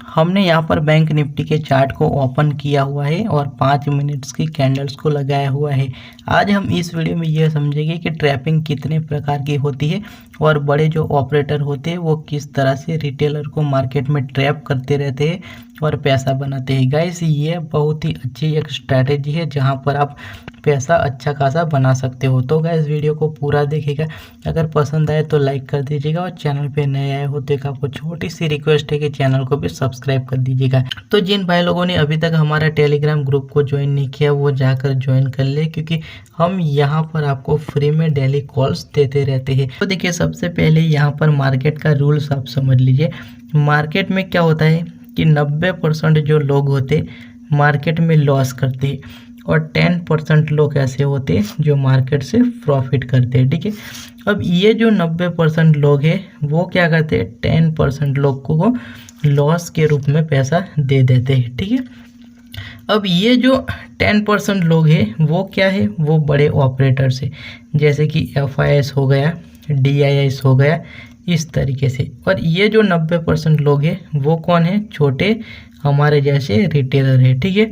हमने यहाँ पर बैंक निफ्टी के चार्ट को ओपन किया हुआ है और 5 मिनट्स की कैंडल्स को लगाया हुआ है। आज हम इस वीडियो में यह समझेंगे कि ट्रैपिंग कितने प्रकार की होती है और बड़े जो ऑपरेटर होते हैं वो किस तरह से रिटेलर को मार्केट में ट्रैप करते रहते हैं और पैसा बनाते हैं। गाइस, ये बहुत ही अच्छी एक स्ट्रैटेजी है जहाँ पर आप पैसा अच्छा खासा बना सकते हो। तो गाइस, वीडियो को पूरा देखिएगा। अगर पसंद आए तो लाइक कर दीजिएगा और चैनल पे नए आए हो तो एक आपको छोटी सी रिक्वेस्ट है कि चैनल को भी सब्सक्राइब कर दीजिएगा। तो जिन भाई लोगों ने अभी तक हमारा टेलीग्राम ग्रुप को ज्वाइन नहीं किया वो जाकर ज्वाइन कर ले, क्योंकि हम यहाँ पर आपको फ्री में डेली कॉल्स देते रहते हैं। तो देखिए, सबसे पहले यहाँ पर मार्केट का रूल्स आप समझ लीजिए। मार्केट में क्या होता है कि 90% जो लोग होते मार्केट में लॉस करते हैं और 10% लोग ऐसे होते हैं जो मार्केट से प्रॉफिट करते हैं। ठीक है, अब ये जो 90% लोग हैं वो क्या करते हैं, 10% लोग को लॉस के रूप में पैसा दे देते हैं। ठीक है, अब ये जो 10% लोग हैं वो क्या है, वो बड़े ऑपरेटर्स है, जैसे कि FIS हो गया, DIS हो गया, इस तरीके से। और ये जो 90% लोग हैं वो कौन है, छोटे हमारे जैसे रिटेलर है। ठीक है,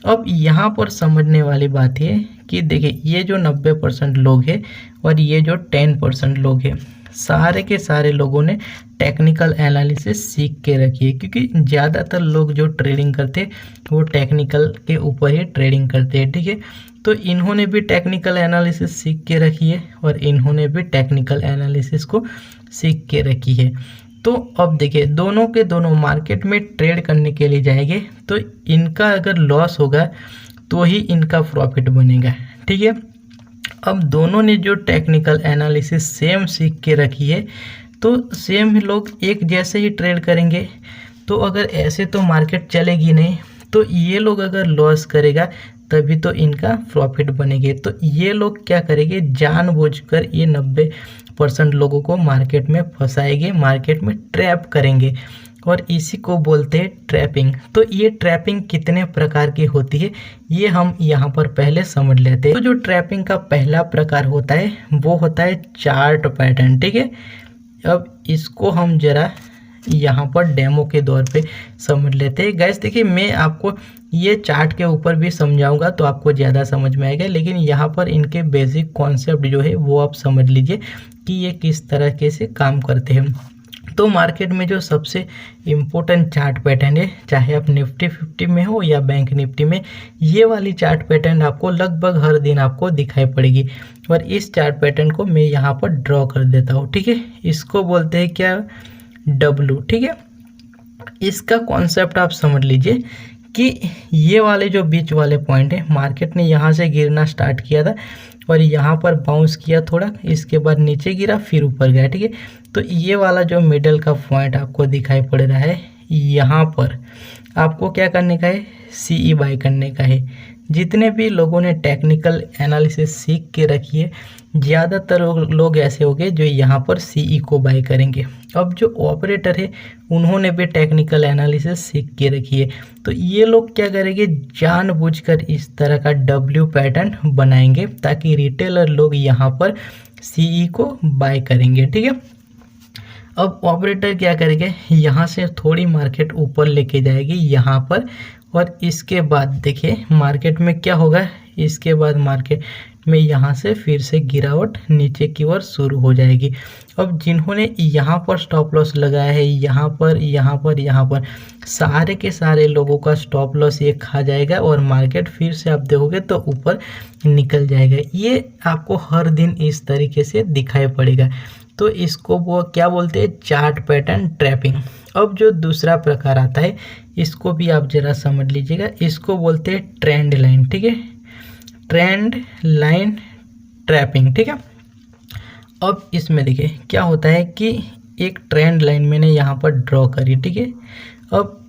अब यहाँ पर समझने वाली बात है कि देखिए, ये जो 90% लोग हैं और ये जो 10% लोग हैं, सारे के सारे लोगों ने टेक्निकल एनालिसिस सीख के रखी है, क्योंकि ज़्यादातर लोग जो ट्रेडिंग करते हैं वो टेक्निकल के ऊपर ही ट्रेडिंग करते हैं। ठीक है, तो इन्होंने भी टेक्निकल एनालिसिस सीख के रखी है और इन्होंने भी टेक्निकल एनालिसिस को सीख के रखी है। तो अब देखिए, दोनों के दोनों मार्केट में ट्रेड करने के लिए जाएंगे तो इनका अगर लॉस होगा तो ही इनका प्रॉफिट बनेगा। ठीक है, अब दोनों ने जो टेक्निकल एनालिसिस सेम सीख के रखी है तो सेम ही लोग एक जैसे ही ट्रेड करेंगे। तो अगर ऐसे तो मार्केट चलेगी नहीं, तो ये लोग अगर लॉस करेगा तभी तो इनका प्रॉफिट बनेंगे। तो ये लोग क्या करेंगे, जानबूझकर ये 90% लोगों को मार्केट में फंसाएंगे, मार्केट में ट्रैप करेंगे और इसी को बोलते हैं ट्रैपिंग। तो ये ट्रैपिंग कितने प्रकार की होती है ये हम यहाँ पर पहले समझ लेते हैं। तो जो ट्रैपिंग का पहला प्रकार होता है वो होता है चार्ट पैटर्न। ठीक है, अब इसको हम जरा यहाँ पर डेमो के दौर पे समझ लेते हैं। गाइस देखिए, मैं आपको ये चार्ट के ऊपर भी समझाऊंगा तो आपको ज़्यादा समझ में आएगा, लेकिन यहाँ पर इनके बेसिक कॉन्सेप्ट जो है वो आप समझ लीजिए कि ये किस तरीके से काम करते हैं। तो मार्केट में जो सबसे इम्पोर्टेंट चार्ट पैटर्न है, चाहे आप निफ्टी 50 में हो या बैंक निफ्टी में, ये वाली चार्ट पैटर्न आपको लगभग हर दिन आपको दिखाई पड़ेगी। और इस चार्ट पैटर्न को मैं यहाँ पर ड्रॉ कर देता हूँ। ठीक है, इसको बोलते हैं क्या, W। ठीक है, इसका कॉन्सेप्ट आप समझ लीजिए कि ये वाले जो बीच वाले पॉइंट है, मार्केट ने यहाँ से गिरना स्टार्ट किया था और यहाँ पर बाउंस किया थोड़ा, इसके बाद नीचे गिरा फिर ऊपर गया। ठीक है, तो ये वाला जो मिडल का पॉइंट आपको दिखाई पड़ रहा है, यहाँ पर आपको क्या करने का है, CE बाय करने का है। जितने भी लोगों ने टेक्निकल एनालिसिस सीख के रखी है, ज़्यादातर लोग ऐसे हो गए जो यहाँ पर CE को बाय करेंगे। अब जो ऑपरेटर है उन्होंने भी टेक्निकल एनालिसिस सीख के रखी है, तो ये लोग क्या करेंगे, जानबूझकर इस तरह का W पैटर्न बनाएंगे ताकि रिटेलर लोग यहाँ पर CE को बाय करेंगे। ठीक है, अब ऑपरेटर क्या करेंगे, यहाँ से थोड़ी मार्केट ऊपर लेके जाएगी यहाँ पर, और इसके बाद देखिए मार्केट में क्या होगा, इसके बाद मार्केट में यहाँ से फिर से गिरावट नीचे की ओर शुरू हो जाएगी। अब जिन्होंने यहाँ पर स्टॉप लॉस लगाया है, यहाँ पर, यहाँ पर, यहाँ पर, सारे के सारे लोगों का स्टॉप लॉस ये खा जाएगा और मार्केट फिर से आप देखोगे तो ऊपर निकल जाएगा। ये आपको हर दिन इस तरीके से दिखाई पड़ेगा। तो इसको वो क्या बोलते हैं, चार्ट पैटर्न ट्रैपिंग। अब जो दूसरा प्रकार आता है इसको भी आप जरा समझ लीजिएगा, इसको बोलते हैं ट्रेंड लाइन। ठीक है, ट्रेंड लाइन ट्रैपिंग। ठीक है, अब इसमें देखिए क्या होता है कि एक ट्रेंड लाइन मैंने यहाँ पर ड्रॉ करी। ठीक है, अब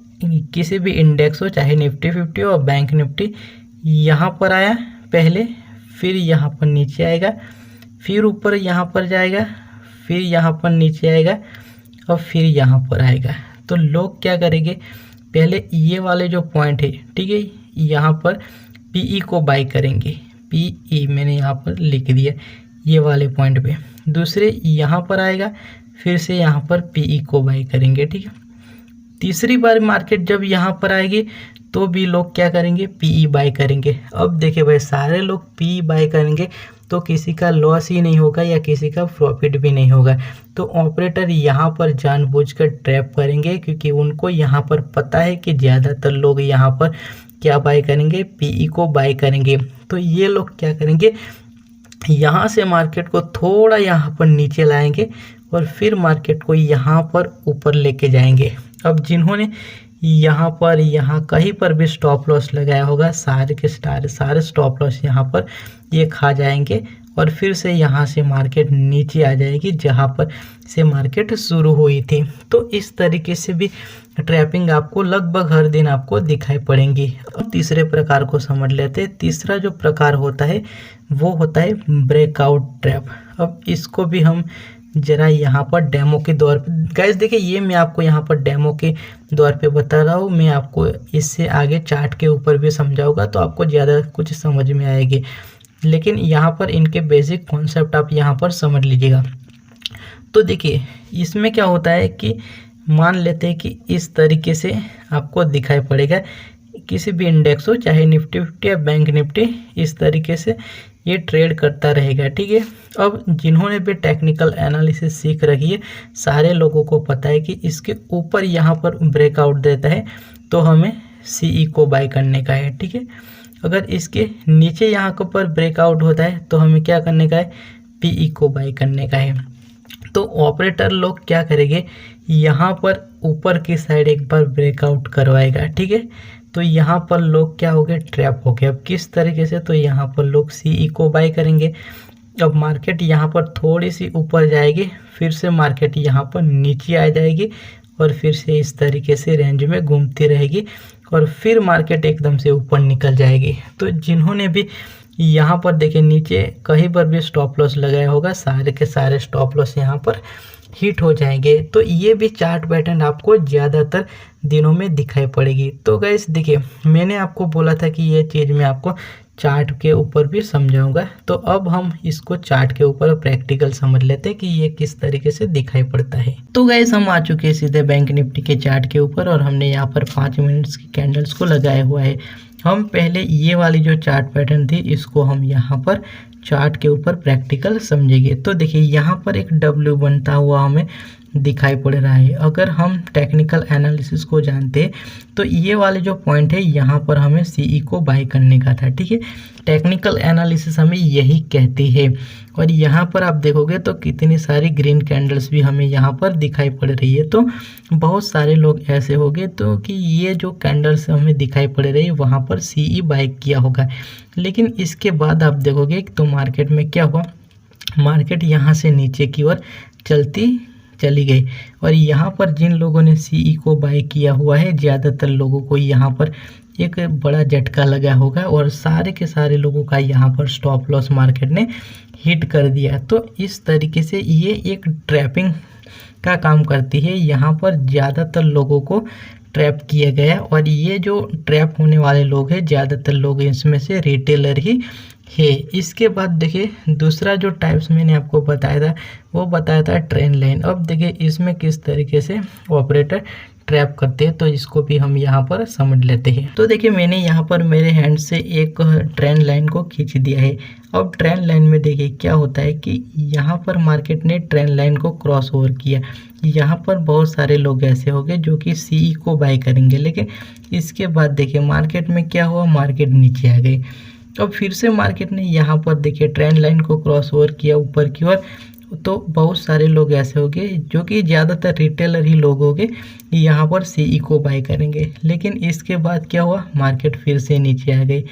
किसी भी इंडेक्स हो, चाहे निफ्टी 50 हो और बैंक निफ्टी, यहाँ पर आया पहले, फिर यहाँ पर नीचे आएगा, फिर ऊपर यहाँ पर जाएगा, फिर यहाँ पर नीचे आएगा और फिर यहाँ पर आएगा। तो लोग क्या करेंगे, पहले ये वाले जो पॉइंट है, ठीक है, यहाँ पर PE को बाय करेंगे। PE मैंने यहाँ पर लिख दिया ये वाले पॉइंट पे। दूसरे यहाँ पर आएगा, फिर से यहाँ पर PE को बाय करेंगे। ठीक है, तीसरी बार मार्केट जब यहाँ पर आएगी तो भी लोग क्या करेंगे, पीई बाय करेंगे। अब देखिए भाई, सारे लोग पीई बाय करेंगे तो किसी का लॉस ही नहीं होगा या किसी का प्रॉफिट भी नहीं होगा। तो ऑपरेटर यहाँ पर जानबूझकर ट्रैप करेंगे, क्योंकि उनको यहाँ पर पता है कि ज़्यादातर लोग यहाँ पर क्या बाय करेंगे, पीई को बाय करेंगे। तो ये लोग क्या करेंगे, यहाँ से मार्केट को थोड़ा यहाँ पर नीचे लाएंगे और फिर मार्केट को यहाँ पर ऊपर लेके जाएंगे। अब जिन्होंने यहाँ पर यहाँ कहीं पर भी स्टॉप लॉस लगाया होगा, सारे के सारे स्टॉप लॉस यहाँ पर ये खा जाएंगे और फिर से यहाँ से मार्केट नीचे आ जाएगी जहाँ पर से मार्केट शुरू हुई थी। तो इस तरीके से भी ट्रैपिंग आपको लगभग हर दिन आपको दिखाई पड़ेंगी। अब तीसरे प्रकार को समझ लेते हैं। तीसरा जो प्रकार होता है वो होता है ब्रेकआउट ट्रैप। अब इसको भी हम जरा यहाँ पर डेमो के दौर पे, गाइस देखिए ये मैं आपको यहाँ पर डेमो के दौर पे बता रहा हूँ। मैं आपको इससे आगे चार्ट के ऊपर भी समझाऊंगा तो आपको ज़्यादा कुछ समझ में आएगी, लेकिन यहाँ पर इनके बेसिक कॉन्सेप्ट आप यहाँ पर समझ लीजिएगा। तो देखिए इसमें क्या होता है कि मान लेते हैं कि इस तरीके से आपको दिखाई पड़ेगा किसी भी इंडेक्स हो, चाहे निफ्टी 50 या बैंक निफ्टी, इस तरीके से ये ट्रेड करता रहेगा, ठीक है। अब जिन्होंने भी टेक्निकल एनालिसिस सीख रखी है, सारे लोगों को पता है कि इसके ऊपर यहाँ पर ब्रेकआउट देता है तो हमें सीई को बाय करने का है, ठीक है। अगर इसके नीचे यहाँ के ऊपर ब्रेकआउट होता है तो हमें क्या करने का है, पीई को बाय करने का है। तो ऑपरेटर लोग क्या करेंगे, यहाँ पर ऊपर की साइड एक बार ब्रेकआउट करवाएगा, ठीक है। तो यहाँ पर लोग क्या हो गए, ट्रैप हो गए। अब किस तरीके से, तो यहाँ पर लोग सीई को बाय करेंगे। अब मार्केट यहाँ पर थोड़ी सी ऊपर जाएगी, फिर से मार्केट यहाँ पर नीचे आ जाएगी और फिर से इस तरीके से रेंज में घूमती रहेगी और फिर मार्केट एकदम से ऊपर निकल जाएगी। तो जिन्होंने भी यहाँ पर देखे नीचे कहीं पर भी स्टॉप लॉस लगाया होगा, सारे के सारे स्टॉप लॉस यहाँ पर हिट हो जाएंगे। तो ये भी चार्ट पैटर्न आपको ज़्यादातर दिनों में दिखाई पड़ेगी। तो गाइस देखिए, मैंने आपको बोला था कि ये चीज़ मैं आपको चार्ट के ऊपर भी समझाऊंगा। तो अब हम इसको चार्ट के ऊपर प्रैक्टिकल समझ लेते हैं कि ये किस तरीके से दिखाई पड़ता है। तो गाइस हम आ चुके हैं सीधे बैंक निफ्टी के चार्ट के ऊपर और हमने यहाँ पर 5 मिनट्स की कैंडल्स को लगाया हुआ है। हम पहले ये वाली जो चार्ट पैटर्न थी इसको हम यहाँ पर चार्ट के ऊपर प्रैक्टिकल समझेंगे। तो देखिए यहाँ पर एक डब्ल्यू बनता हुआ हमें दिखाई पड़ रहा है। अगर हम टेक्निकल एनालिसिस को जानते हैं तो ये वाले जो पॉइंट है यहाँ पर हमें सीई को बाय करने का था, ठीक है। टेक्निकल एनालिसिस हमें यही कहती है। और यहाँ पर आप देखोगे तो कितनी सारी ग्रीन कैंडल्स भी हमें यहाँ पर दिखाई पड़ रही है। तो बहुत सारे लोग ऐसे होंगे तो कि ये जो कैंडल्स हमें दिखाई पड़ रही है वहाँ पर सीई बाय किया होगा। लेकिन इसके बाद आप देखोगे तो मार्केट में क्या हुआ, मार्केट यहाँ से नीचे की ओर चली गई और यहाँ पर जिन लोगों ने सीई को बाय किया हुआ है, ज़्यादातर लोगों को यहाँ पर एक बड़ा झटका लगा होगा और सारे के सारे लोगों का यहाँ पर स्टॉप लॉस मार्केट ने हिट कर दिया। तो इस तरीके से ये एक ट्रैपिंग का काम करती है। यहाँ पर ज़्यादातर लोगों को ट्रैप किया गया और ये जो ट्रैप होने वाले लोग हैं, ज़्यादातर लोग इसमें से रिटेलर ही है। इसके बाद देखिए दूसरा जो टाइप्स मैंने आपको बताया था वो बताया था ट्रेंड लाइन। अब देखिए इसमें किस तरीके से ऑपरेटर ट्रैप करते हैं, तो इसको भी हम यहाँ पर समझ लेते हैं। तो देखिए मैंने यहाँ पर मेरे हैंड से एक ट्रेंड लाइन को खींच दिया है। अब ट्रेंड लाइन में देखिए क्या होता है कि यहाँ पर मार्केट ने ट्रेंड लाइन को क्रॉस ओवर किया। यहाँ पर बहुत सारे लोग ऐसे हो गए जो कि सीई को बाय करेंगे, लेकिन इसके बाद देखिए मार्केट में क्या हुआ, मार्केट नीचे आ गई। अब फिर से मार्केट ने यहाँ पर देखिए ट्रेंड लाइन को क्रॉस ओवर किया ऊपर की ओर। तो बहुत सारे लोग ऐसे हो गए जो कि ज़्यादातर रिटेलर ही लोग हो गए, यहाँ पर सीई को बाय करेंगे। लेकिन इसके बाद क्या हुआ, मार्केट फिर से नीचे आ गई।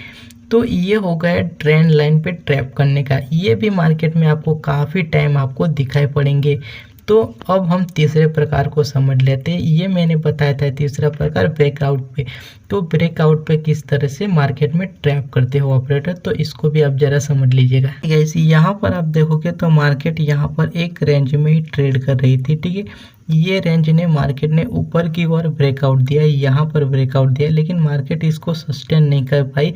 तो ये हो गया ट्रेंड लाइन पे ट्रैप करने का। ये भी मार्केट में आपको काफ़ी टाइम आपको दिखाई पड़ेंगे। तो अब हम तीसरे प्रकार को समझ लेते हैं। ये मैंने बताया था तीसरा प्रकार ब्रेकआउट पे। तो ब्रेकआउट पे किस तरह से मार्केट में ट्रैप करते हो ऑपरेटर, तो इसको भी आप जरा समझ लीजिएगा। ऐसे यहाँ पर आप देखोगे तो मार्केट यहाँ पर एक रेंज में ही ट्रेड कर रही थी, ठीक है। ये रेंज ने मार्केट ने ऊपर की ओर ब्रेकआउट दिया, यहाँ पर ब्रेकआउट दिया, लेकिन मार्केट इसको सस्टेन नहीं कर पाई।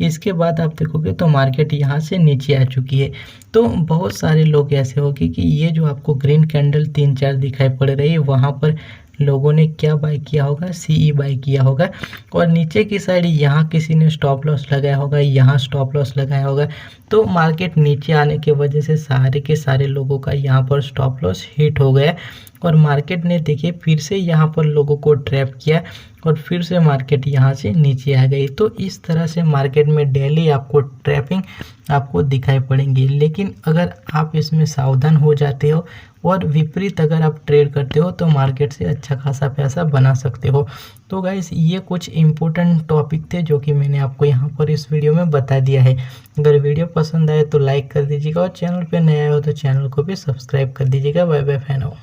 इसके बाद आप देखोगे तो मार्केट यहाँ से नीचे आ चुकी है। तो बहुत सारे लोग ऐसे होंगे कि ये जो आपको ग्रीन कैंडल 3-4 दिखाई पड़ रही है वहाँ पर लोगों ने क्या बाय किया होगा, सीई बाय किया होगा। और नीचे की साइड यहाँ किसी ने स्टॉप लॉस लगाया होगा, यहाँ स्टॉप लॉस लगाया होगा। तो मार्केट नीचे आने की वजह से सारे के सारे लोगों का यहाँ पर स्टॉप लॉस हिट हो गया और मार्केट ने देखिए फिर से यहाँ पर लोगों को ट्रैप किया और फिर से मार्केट यहाँ से नीचे आ गई। तो इस तरह से मार्केट में डेली आपको ट्रैपिंग आपको दिखाई पड़ेंगी, लेकिन अगर आप इसमें सावधान हो जाते हो और विपरीत अगर आप ट्रेड करते हो तो मार्केट से अच्छा खासा पैसा बना सकते हो। तो गाइस ये कुछ इम्पोर्टेंट टॉपिक थे जो कि मैंने आपको यहाँ पर इस वीडियो में बता दिया है। अगर वीडियो पसंद आए तो लाइक कर दीजिएगा और चैनल पे नया हो तो चैनल को भी सब्सक्राइब कर दीजिएगा। बाय बाय फैनो।